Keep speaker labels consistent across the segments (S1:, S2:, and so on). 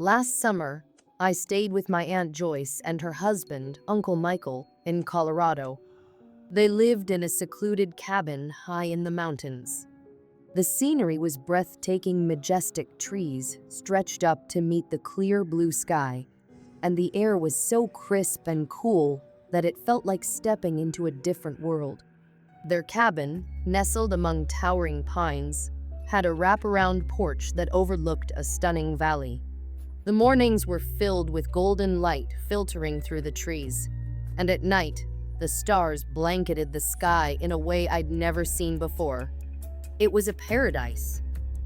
S1: Last summer, I stayed with my Aunt Joyce and her husband, Uncle Michael, in Colorado. They lived in a secluded cabin high in the mountains. The scenery was breathtaking, majestic trees stretched up to meet the clear blue sky, and the air was so crisp and cool that it felt like stepping into a different world. Their cabin, nestled among towering pines, had a wraparound porch that overlooked a stunning valley. The mornings were filled with golden light filtering through the trees, and at night, the stars blanketed the sky in a way I'd never seen before. It was a paradise,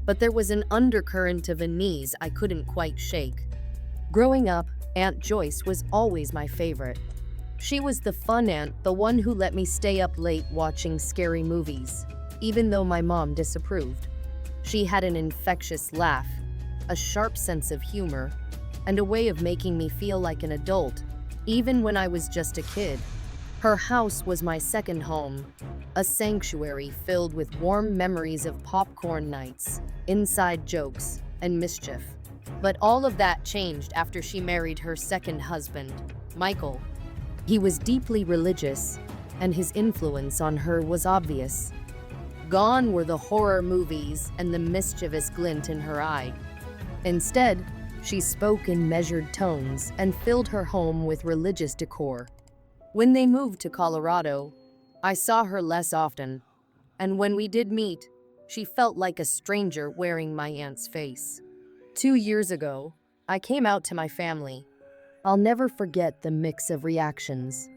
S1: but there was an undercurrent of unease I couldn't quite shake. Growing up, Aunt Joyce was always my favorite. She was the fun aunt, the one who let me stay up late watching scary movies, even though my mom disapproved. She had an infectious laugh, a sharp sense of humor, and a way of making me feel like an adult, even when I was just a kid. Her house was my second home, a sanctuary filled with warm memories of popcorn nights, inside jokes, and mischief. But all of that changed after she married her second husband, Michael. He was deeply religious, and his influence on her was obvious. Gone were the horror movies and the mischievous glint in her eye. Instead, she spoke in measured tones and filled her home with religious decor. When they moved to Colorado, I saw her less often, and when we did meet, she felt like a stranger wearing my aunt's face. 2 years ago, I came out to my family. I'll never forget the mix of reactions.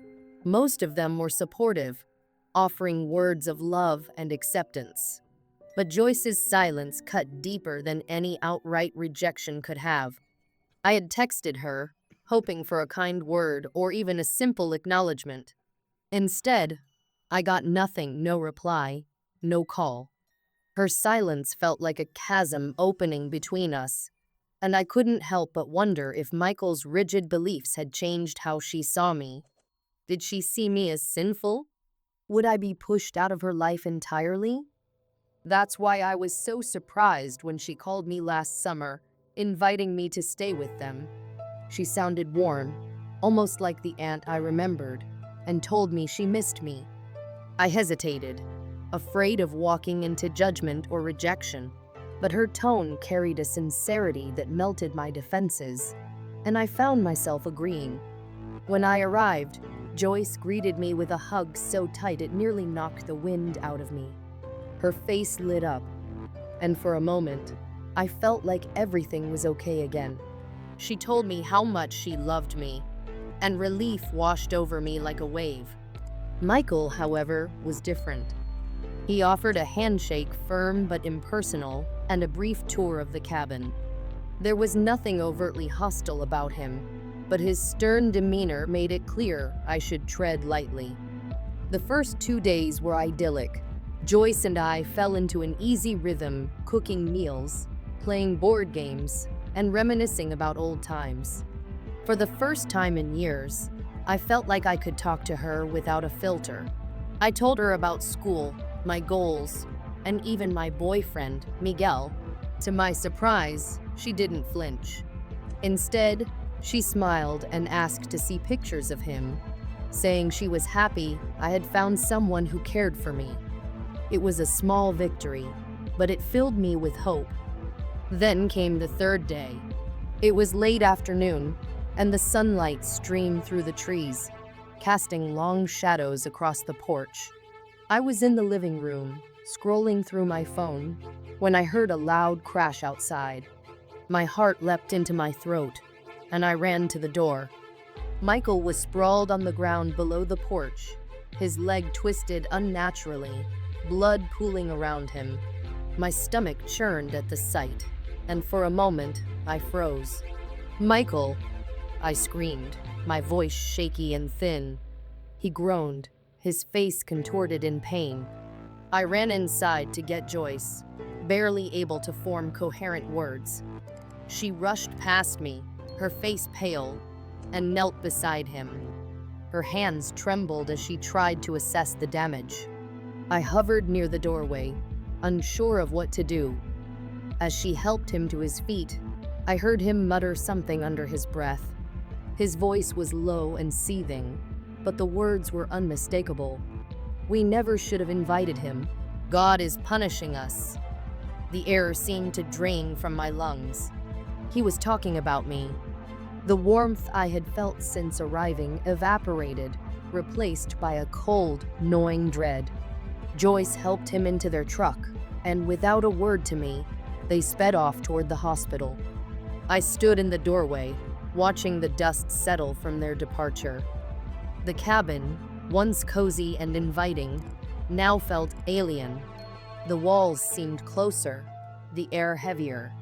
S1: Most of them were supportive, offering words of love and acceptance. But Joyce's silence cut deeper than any outright rejection could have. I had texted her, hoping for a kind word or even a simple acknowledgement. Instead, I got nothing, no reply, no call. Her silence felt like a chasm opening between us, and I couldn't help but wonder if Michael's rigid beliefs had changed how she saw me. Did she see me as sinful? Would I be pushed out of her life entirely? That's why I was so surprised when she called me last summer, inviting me to stay with them. She sounded warm, almost like the aunt I remembered, and told me she missed me. I hesitated, afraid of walking into judgment or rejection, but her tone carried a sincerity that melted my defenses, and I found myself agreeing. When I arrived, Joyce greeted me with a hug so tight it nearly knocked the wind out of me. Her face lit up, and for a moment, I felt like everything was okay again. She told me how much she loved me, and relief washed over me like a wave. Michael, however, was different. He offered a handshake, firm but impersonal, and a brief tour of the cabin. There was nothing overtly hostile about him, but his stern demeanor made it clear I should tread lightly. The first 2 days were idyllic. Joyce and I fell into an easy rhythm, cooking meals, playing board games, and reminiscing about old times. For the first time in years, I felt like I could talk to her without a filter. I told her about school, my goals, and even my boyfriend, Miguel. To my surprise, she didn't flinch. Instead, she smiled and asked to see pictures of him, saying she was happy I had found someone who cared for me. It was a small victory, but it filled me with hope. Then came the third day. It was late afternoon, and the sunlight streamed through the trees, casting long shadows across the porch. I was in the living room, scrolling through my phone, when I heard a loud crash outside. My heart leapt into my throat, and I ran to the door. Michael was sprawled on the ground below the porch, his leg twisted unnaturally, blood pooling around him. My stomach churned at the sight, and for a moment, I froze. "Michael!" I screamed, my voice shaky and thin. He groaned, his face contorted in pain. I ran inside to get Joyce, barely able to form coherent words. She rushed past me, her face pale, and knelt beside him. Her hands trembled as she tried to assess the damage. I hovered near the doorway, unsure of what to do. As she helped him to his feet, I heard him mutter something under his breath. His voice was low and seething, but the words were unmistakable. We never should have invited him. God is punishing us. The air seemed to drain from my lungs. He was talking about me. The warmth I had felt since arriving evaporated, replaced by a cold, gnawing dread. Joyce helped him into their truck, and without a word to me, they sped off toward the hospital. I stood in the doorway, watching the dust settle from their departure. The cabin, once cozy and inviting, now felt alien. The walls seemed closer, the air heavier.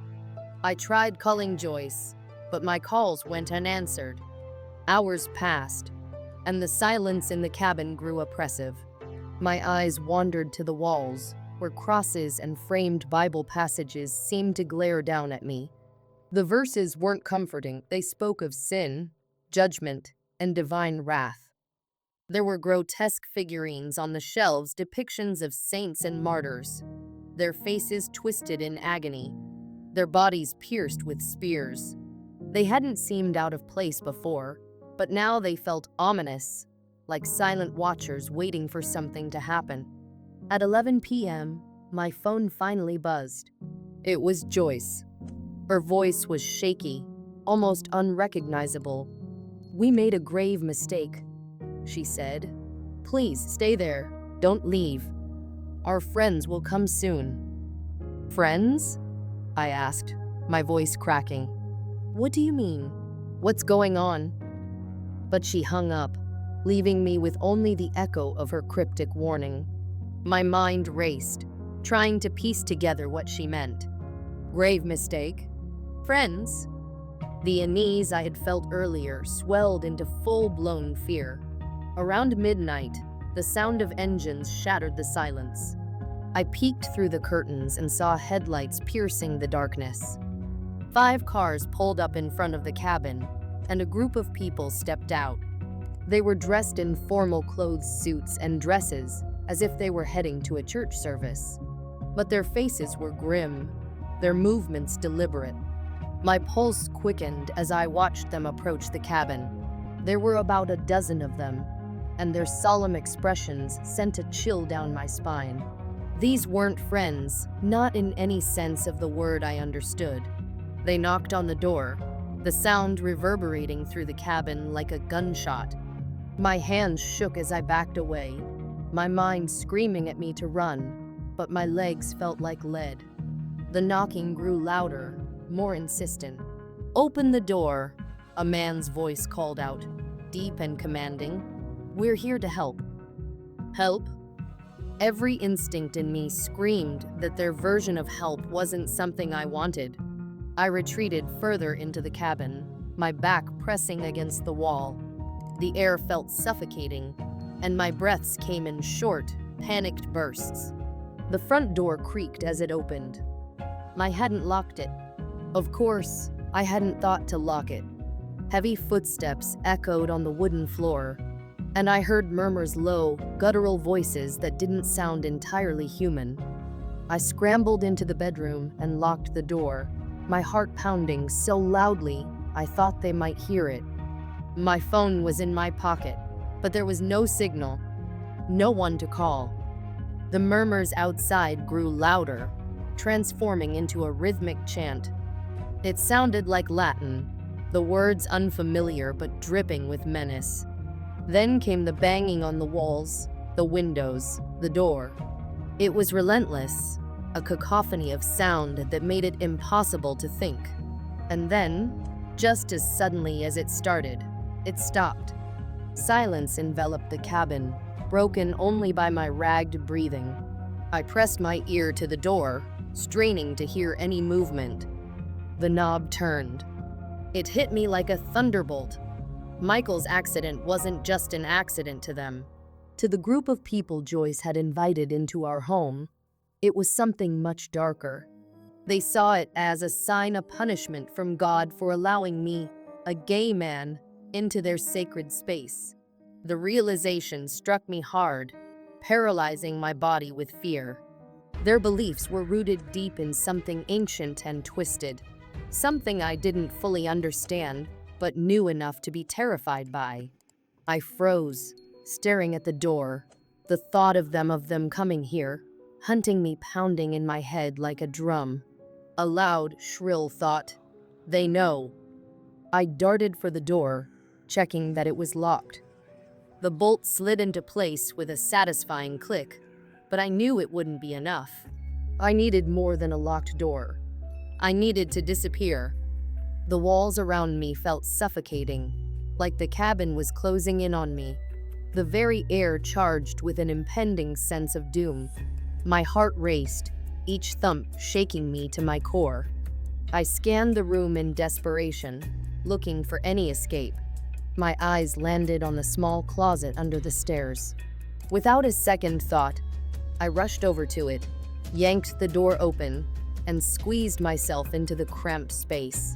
S1: I tried calling Joyce, but my calls went unanswered. Hours passed, and the silence in the cabin grew oppressive. My eyes wandered to the walls, where crosses and framed Bible passages seemed to glare down at me. The verses weren't comforting. They spoke of sin, judgment, and divine wrath. There were grotesque figurines on the shelves, depictions of saints and martyrs, their faces twisted in agony, their bodies pierced with spears. They hadn't seemed out of place before, but now they felt ominous, like silent watchers waiting for something to happen. At 11 p.m., my phone finally buzzed. It was Joyce. Her voice was shaky, almost unrecognizable. "We made a grave mistake," she said. "Please stay there. Don't leave. Our friends will come soon." "Friends?" I asked, my voice cracking. "What do you mean? What's going on?" But she hung up, leaving me with only the echo of her cryptic warning. My mind raced, trying to piece together what she meant. Grave mistake? Friends? The unease I had felt earlier swelled into full-blown fear. Around midnight, the sound of engines shattered the silence. I peeked through the curtains and saw headlights piercing the darkness. 5 cars pulled up in front of the cabin, and a group of people stepped out. They were dressed in formal clothes, suits, and dresses, as if they were heading to a church service. But their faces were grim, their movements deliberate. My pulse quickened as I watched them approach the cabin. There were about a dozen of them, and their solemn expressions sent a chill down my spine. These weren't friends, not in any sense of the word I understood. They knocked on the door, the sound reverberating through the cabin like a gunshot. My hands shook as I backed away, my mind screaming at me to run, but my legs felt like lead. The knocking grew louder, more insistent. "Open the door," a man's voice called out, deep and commanding. "We're here to help." Help? Every instinct in me screamed that their version of help wasn't something I wanted. I retreated further into the cabin, my back pressing against the wall. The air felt suffocating, and my breaths came in short, panicked bursts. The front door creaked as it opened. I hadn't locked it. Of course, I hadn't thought to lock it. Heavy footsteps echoed on the wooden floor, and I heard murmurs, low, guttural voices that didn't sound entirely human. I scrambled into the bedroom and locked the door, my heart pounding so loudly I thought they might hear it. My phone was in my pocket, but there was no signal, no one to call. The murmurs outside grew louder, transforming into a rhythmic chant. It sounded like Latin, the words unfamiliar but dripping with menace. Then came the banging on the walls, the windows, the door. It was relentless, a cacophony of sound that made it impossible to think. And then, just as suddenly as it started, it stopped. Silence enveloped the cabin, broken only by my ragged breathing. I pressed my ear to the door, straining to hear any movement. The knob turned. It hit me like a thunderbolt. Michael's accident wasn't just an accident to them. To the group of people Joyce had invited into our home, it was something much darker. They saw it as a sign of punishment from God for allowing me, a gay man, into their sacred space. The realization struck me hard, paralyzing my body with fear. Their beliefs were rooted deep in something ancient and twisted. something I didn't fully understand, but knew enough to be terrified by. I froze, staring at the door, the thought of them coming here, hunting me pounding in my head like a drum. A loud, shrill thought. They know. I darted for the door, checking that it was locked. The bolt slid into place with a satisfying click, but I knew it wouldn't be enough. I needed more than a locked door. I needed to disappear. The walls around me felt suffocating, like the cabin was closing in on me, the very air charged with an impending sense of doom. My heart raced, each thump shaking me to my core. I scanned the room in desperation, looking for any escape. My eyes landed on the small closet under the stairs. Without a second thought, I rushed over to it, yanked the door open, and squeezed myself into the cramped space.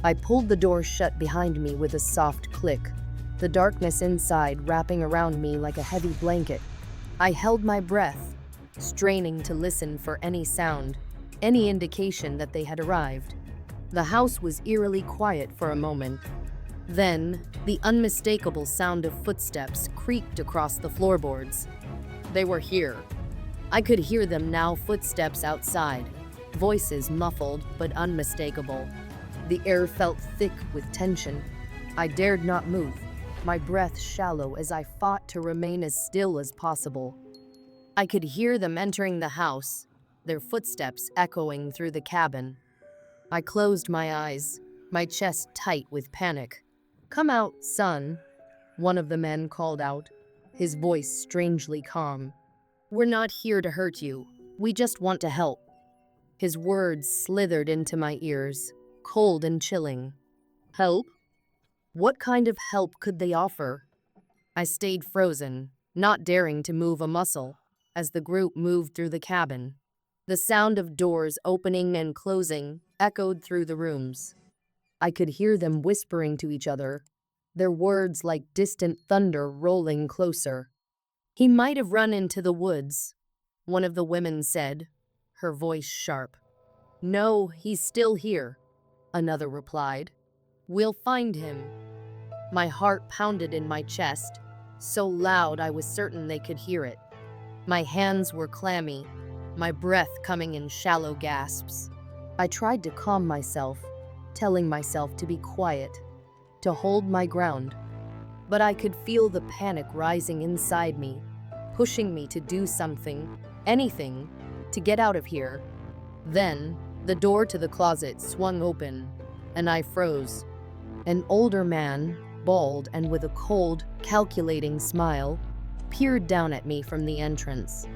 S1: I pulled the door shut behind me with a soft click, the darkness inside wrapping around me like a heavy blanket. I held my breath, straining to listen for any sound, any indication that they had arrived. The house was eerily quiet for a moment. Then, the unmistakable sound of footsteps creaked across the floorboards. They were here. I could hear them now, footsteps outside, voices muffled but unmistakable. The air felt thick with tension. I dared not move, my breath shallow as I fought to remain as still as possible. I could hear them entering the house, their footsteps echoing through the cabin. I closed my eyes, my chest tight with panic. "Come out, son," one of the men called out, his voice strangely calm. "We're not here to hurt you. We just want to help." His words slithered into my ears, cold and chilling. Help? What kind of help could they offer? I stayed frozen, not daring to move a muscle, as the group moved through the cabin. The sound of doors opening and closing echoed through the rooms. I could hear them whispering to each other, their words like distant thunder rolling closer. "He might have run into the woods," one of the women said, her voice sharp. "No, he's still here," another replied. "We'll find him." My heart pounded in my chest, so loud I was certain they could hear it. My hands were clammy, my breath coming in shallow gasps. I tried to calm myself, telling myself to be quiet, to hold my ground. But I could feel the panic rising inside me, pushing me to do something, anything, to get out of here. Then, the door to the closet swung open, and I froze. An older man, bald and with a cold, calculating smile, peered down at me from the entrance.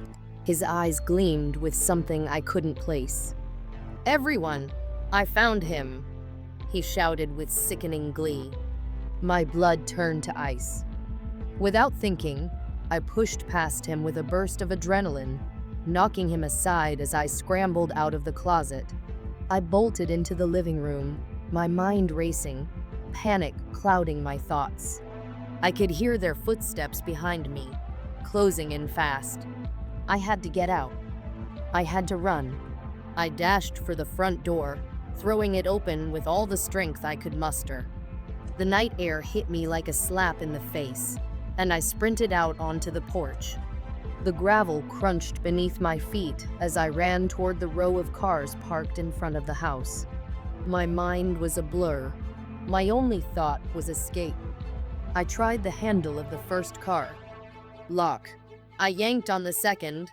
S1: His eyes gleamed with something I couldn't place. "Everyone, I found him," he shouted with sickening glee. My blood turned to ice. Without thinking, I pushed past him with a burst of adrenaline, knocking him aside as I scrambled out of the closet. I bolted into the living room, my mind racing, panic clouding my thoughts. I could hear their footsteps behind me, closing in fast. I had to get out. I had to run. I dashed for the front door, throwing it open with all the strength I could muster. The night air hit me like a slap in the face, and I sprinted out onto the porch. The gravel crunched beneath my feet as I ran toward the row of cars parked in front of the house. My mind was a blur. My only thought was escape. I tried the handle of the first car. Lock. I yanked on the second,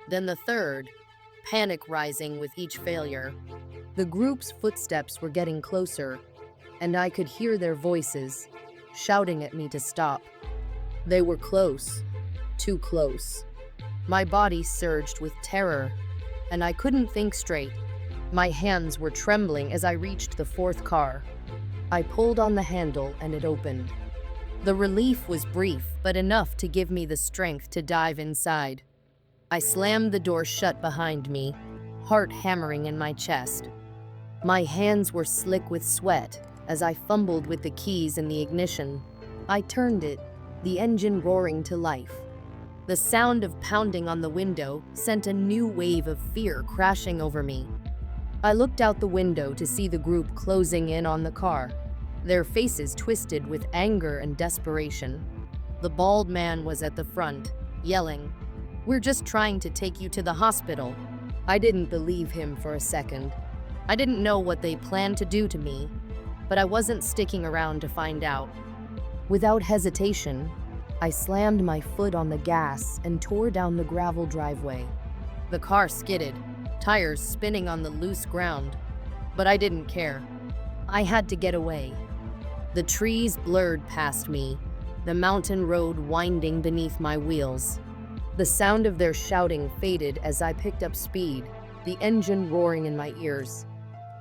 S1: then the third, panic rising with each failure. The group's footsteps were getting closer, and I could hear their voices, shouting at me to stop. They were close, too close. My body surged with terror, and I couldn't think straight. My hands were trembling as I reached the fourth car. I pulled on the handle and it opened. The relief was brief, but enough to give me the strength to dive inside. I slammed the door shut behind me, heart hammering in my chest. My hands were slick with sweat as I fumbled with the keys in the ignition. I turned it, the engine roaring to life. The sound of pounding on the window sent a new wave of fear crashing over me. I looked out the window to see the group closing in on the car, their faces twisted with anger and desperation. The bald man was at the front, yelling, "We're just trying to take you to the hospital." I didn't believe him for a second. I didn't know what they planned to do to me, but I wasn't sticking around to find out. Without hesitation, I slammed my foot on the gas and tore down the gravel driveway. The car skidded, tires spinning on the loose ground, but I didn't care. I had to get away. The trees blurred past me, the mountain road winding beneath my wheels. The sound of their shouting faded as I picked up speed, the engine roaring in my ears.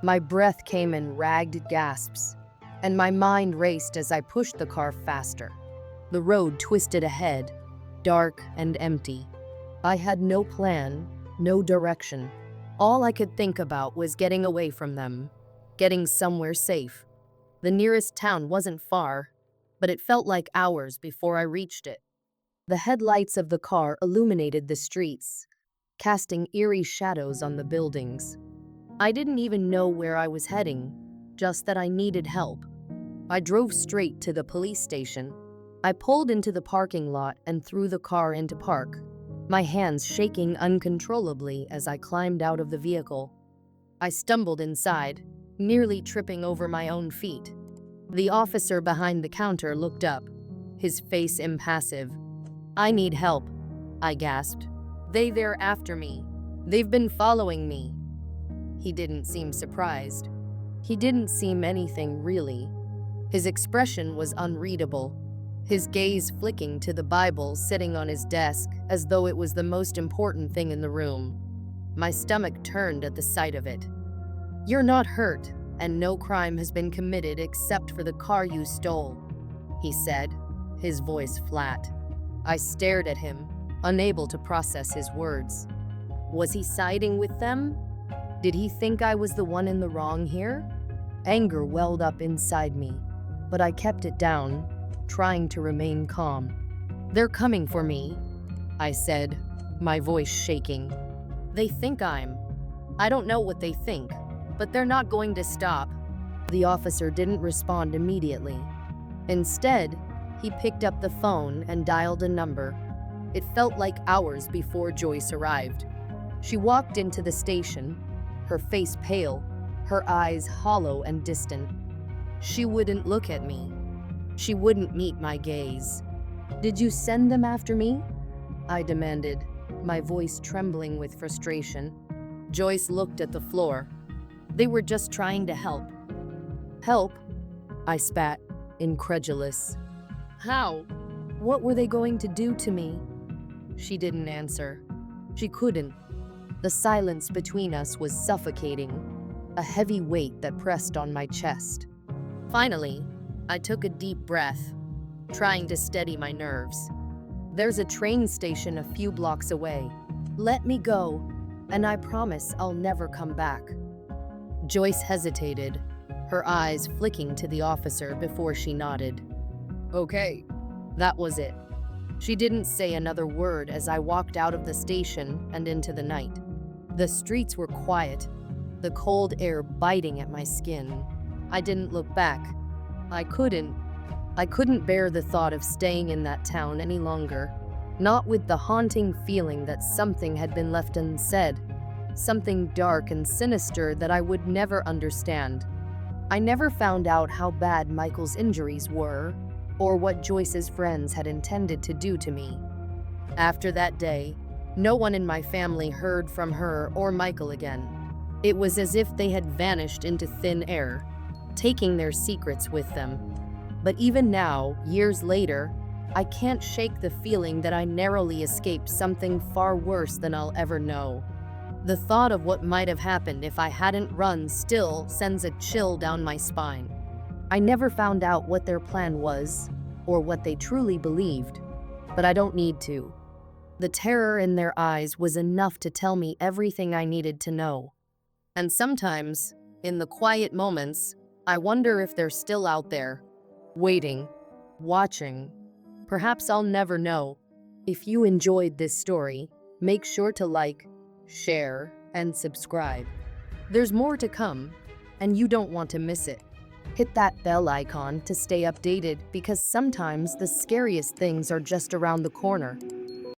S1: My breath came in ragged gasps, and my mind raced as I pushed the car faster. The road twisted ahead, dark and empty. I had no plan, no direction. All I could think about was getting away from them, getting somewhere safe. The nearest town wasn't far, but it felt like hours before I reached it. The headlights of the car illuminated the streets, casting eerie shadows on the buildings. I didn't even know where I was heading, just that I needed help. I drove straight to the police station. I pulled into the parking lot and threw the car into park, my hands shaking uncontrollably as I climbed out of the vehicle. I stumbled inside, nearly tripping over my own feet. The officer behind the counter looked up, his face impassive. "I need help," I gasped. They're after me. They've been following me." He didn't seem surprised. He didn't seem anything really. His expression was unreadable, his gaze flicking to the Bible sitting on his desk as though it was the most important thing in the room. My stomach turned at the sight of it. "You're not hurt, and no crime has been committed except for the car you stole," he said, his voice flat. I stared at him, unable to process his words. Was he siding with them? Did he think I was the one in the wrong here? Anger welled up inside me, but I kept it down, trying to remain calm. "They're coming for me," I said, my voice shaking. "They think I don't know what they think, but they're not going to stop." The officer didn't respond immediately. Instead, he picked up the phone and dialed a number. It felt like hours before Joyce arrived. She walked into the station, her face pale, her eyes hollow and distant. She wouldn't look at me. She wouldn't meet my gaze. "Did you send them after me?" I demanded, my voice trembling with frustration. Joyce looked at the floor. "They were just trying to help." "Help?" I spat, incredulous. "How? What were they going to do to me?" She didn't answer. She couldn't. The silence between us was suffocating, a heavy weight that pressed on my chest. Finally, I took a deep breath, trying to steady my nerves. "There's a train station a few blocks away. Let me go, and I promise I'll never come back." Joyce hesitated, her eyes flicking to the officer before she nodded. "Okay." That was it. She didn't say another word as I walked out of the station and into the night. The streets were quiet, the cold air biting at my skin. I didn't look back. I couldn't bear the thought of staying in that town any longer, not with the haunting feeling that something had been left unsaid, something dark and sinister that I would never understand. I never found out how bad Michael's injuries were, or what Joyce's friends had intended to do to me. After that day, no one in my family heard from her or Michael again. It was as if they had vanished into thin air, taking their secrets with them. But even now, years later, I can't shake the feeling that I narrowly escaped something far worse than I'll ever know. The thought of what might have happened if I hadn't run still sends a chill down my spine. I never found out what their plan was, or what they truly believed, but I don't need to. The terror in their eyes was enough to tell me everything I needed to know. And sometimes, in the quiet moments, I wonder if they're still out there, waiting, watching. Perhaps I'll never know. If you enjoyed this story, make sure to like, share, and subscribe. There's more to come, and you don't want to miss it. Hit that bell icon to stay updated because sometimes the scariest things are just around the corner.